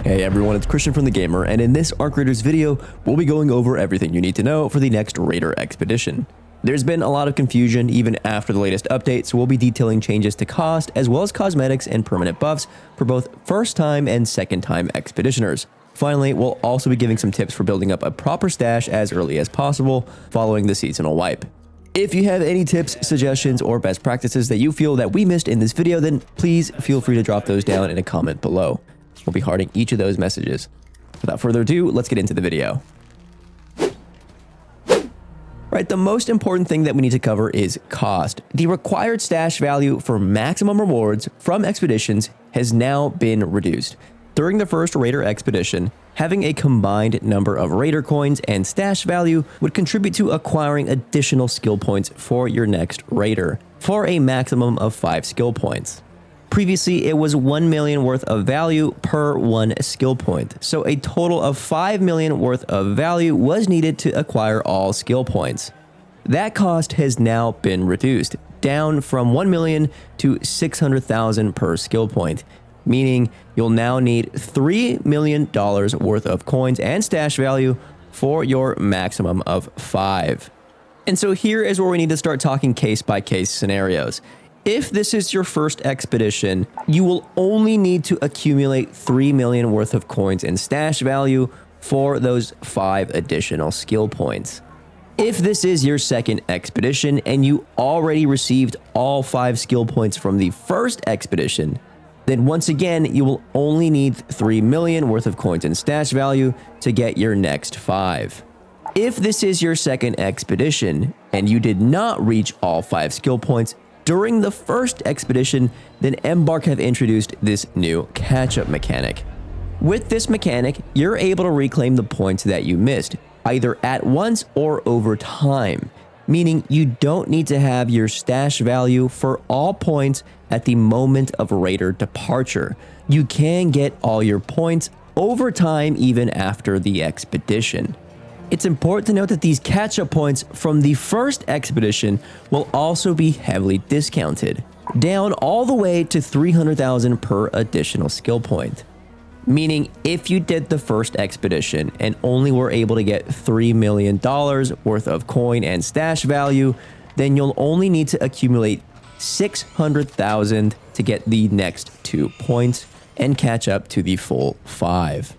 Hey everyone, it's Christian from The Gamer, and in this Arc Raiders video, we'll be going over everything you need to know for the next Raider expedition. There's been a lot of confusion even after the latest update, so we'll be detailing changes to cost, as well as cosmetics and permanent buffs for both first-time and second-time expeditioners. Finally, we'll also be giving some tips for building up a proper stash as early as possible following the seasonal wipe. If you have any tips, suggestions, or best practices that you feel that we missed in this video, then please feel free to drop those down in a comment below. We'll be hearting each of those messages. Without further ado, let's get into the video. Right, the most important thing that we need to cover is cost. The required stash value for maximum rewards from expeditions has now been reduced. During the first Raider expedition, having a combined number of Raider coins and stash value would contribute to acquiring additional skill points for your next Raider, for a maximum of 5 skill points. Previously, it was 1 million worth of value per 1 skill point, so a total of 5 million worth of value was needed to acquire all skill points. That cost has now been reduced, down from 1 million to 600,000 per skill point, meaning you'll now need $3 million worth of coins and stash value for your maximum of 5. And so here is where we need to start talking case-by-case scenarios. If this is your first expedition, you will only need to accumulate 3 million worth of coins and stash value for those 5 additional skill points. If this is your second expedition and you already received all 5 skill points from the first expedition, then once again, you will only need 3 million worth of coins and stash value to get your next 5. If this is your second expedition and you did not reach all 5 skill points during the first expedition, then Embark have introduced this new catch-up mechanic. With this mechanic, you're able to reclaim the points that you missed, either at once or over time, meaning you don't need to have your stash value for all points at the moment of Raider departure. You can get all your points over time even after the expedition. It's important to note that these catch-up points from the first expedition will also be heavily discounted, down all the way to 300,000 per additional skill point. Meaning, if you did the first expedition and only were able to get $3 million worth of coin and stash value, then you'll only need to accumulate 600,000 to get the next 2 points and catch up to the full 5.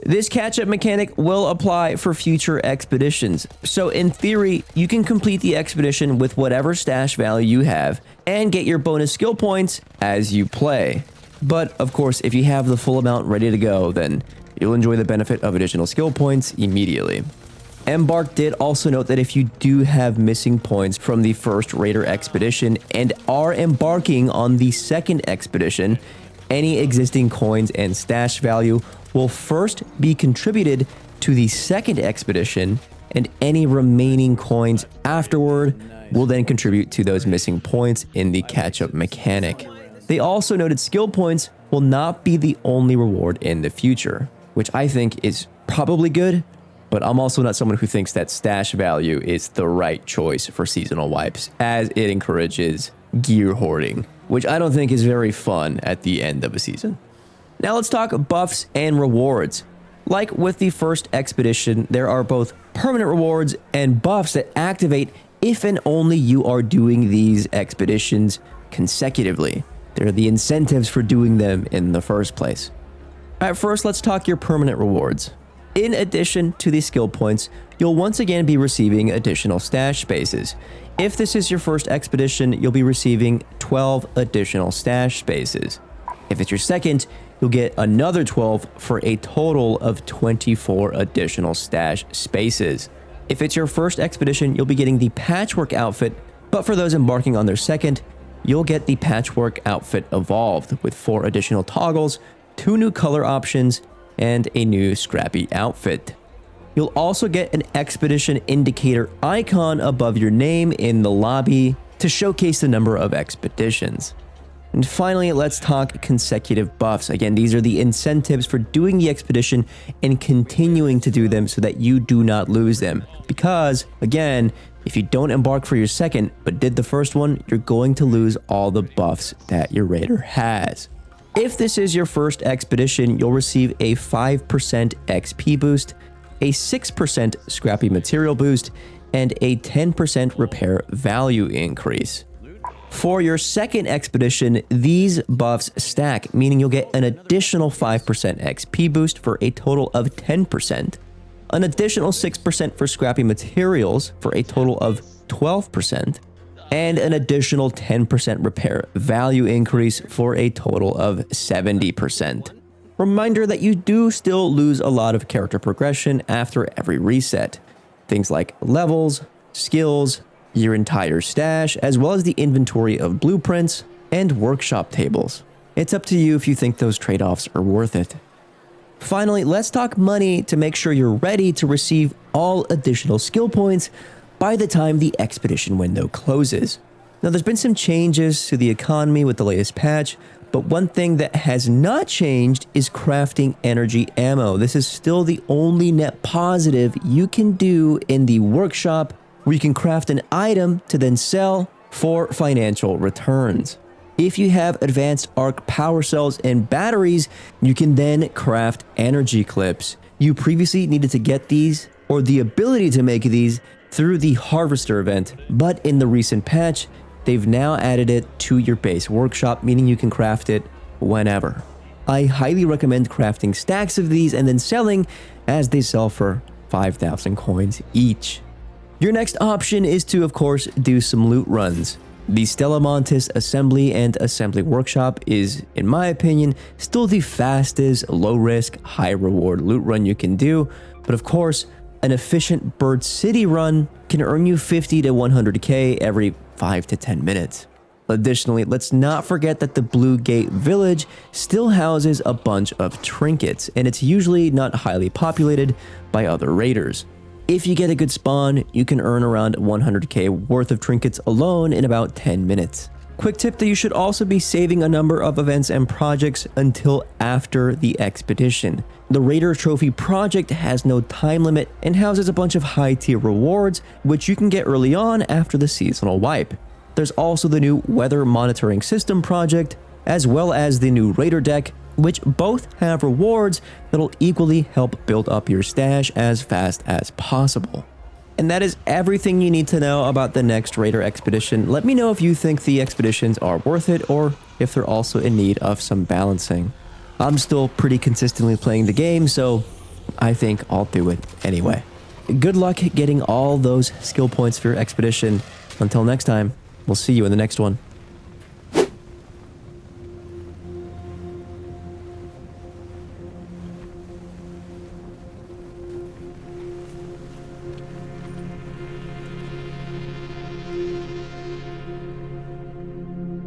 This catch-up mechanic will apply for future expeditions, so in theory, you can complete the expedition with whatever stash value you have and get your bonus skill points as you play. But of course, if you have the full amount ready to go, then you'll enjoy the benefit of additional skill points immediately. Embark did also note that if you do have missing points from the first Raider expedition and are embarking on the second expedition, any existing coins and stash value will first be contributed to the second expedition, and any remaining coins afterward will then contribute to those missing points in the catch-up mechanic. They also noted skill points will not be the only reward in the future, which I think is probably good, but I'm also not someone who thinks that stash value is the right choice for seasonal wipes, as it encourages gear hoarding, which I don't think is very fun at the end of a season. Now let's talk buffs and rewards. Like with the first expedition, there are both permanent rewards and buffs that activate if and only you are doing these expeditions consecutively. They're the incentives for doing them in the first place. At first, let's talk your permanent rewards. In addition to the skill points, you'll once again be receiving additional stash spaces. If this is your first expedition, you'll be receiving 12 additional stash spaces. If it's your second, you'll get another 12 for a total of 24 additional stash spaces. If it's your first expedition, you'll be getting the patchwork outfit, but for those embarking on their second, you'll get the patchwork outfit evolved with 4 additional toggles, 2 new color options, and a new scrappy outfit. You'll also get an expedition indicator icon above your name in the lobby to showcase the number of expeditions. And finally, let's talk consecutive buffs. Again, these are the incentives for doing the expedition and continuing to do them so that you do not lose them. Because, again, if you don't embark for your second, but did the first one, you're going to lose all the buffs that your Raider has. If this is your first expedition, you'll receive a 5% XP boost, a 6% scrappy material boost, and a 10% repair value increase. For your second expedition, these buffs stack, meaning you'll get an additional 5% XP boost for a total of 10%, an additional 6% for scrappy materials for a total of 12%, and an additional 10% repair value increase for a total of 70%. Reminder that you do still lose a lot of character progression after every reset. Things like levels, skills, your entire stash, as well as the inventory of blueprints and workshop tables. It's up to you if you think those trade-offs are worth it. Finally, let's talk money to make sure you're ready to receive all additional skill points by the time the expedition window closes. Now, there's been some changes to the economy with the latest patch, but one thing that has not changed is crafting energy ammo. This is still the only net positive you can do in the workshop, where you can craft an item to then sell for financial returns. If you have advanced arc power cells and batteries, you can then craft energy clips. You previously needed to get these, or the ability to make these, through the harvester event, but in the recent patch, they've now added it to your base workshop, meaning you can craft it whenever. I highly recommend crafting stacks of these and then selling, as they sell for 5,000 coins each. Your next option is to, of course, do some loot runs. The Stella Montis Assembly and Assembly Workshop is, in my opinion, still the fastest, low-risk, high-reward loot run you can do, but of course, an efficient Bird City run can earn you 50 to 100k every 5 to 10 minutes. Additionally, let's not forget that the Blue Gate Village still houses a bunch of trinkets, and it's usually not highly populated by other raiders. If you get a good spawn, you can earn around 100k worth of trinkets alone in about 10 minutes. Quick tip that you should also be saving a number of events and projects until after the expedition. The Raider Trophy project has no time limit and houses a bunch of high tier rewards, which you can get early on after the seasonal wipe. There's also the new Weather Monitoring System project, as well as the new Raider deck, which both have rewards that'll equally help build up your stash as fast as possible. And that is everything you need to know about the next Raider expedition. Let me know if you think the expeditions are worth it or if they're also in need of some balancing. I'm still pretty consistently playing the game, so I think I'll do it anyway. Good luck getting all those skill points for your expedition. Until next time, we'll see you in the next one.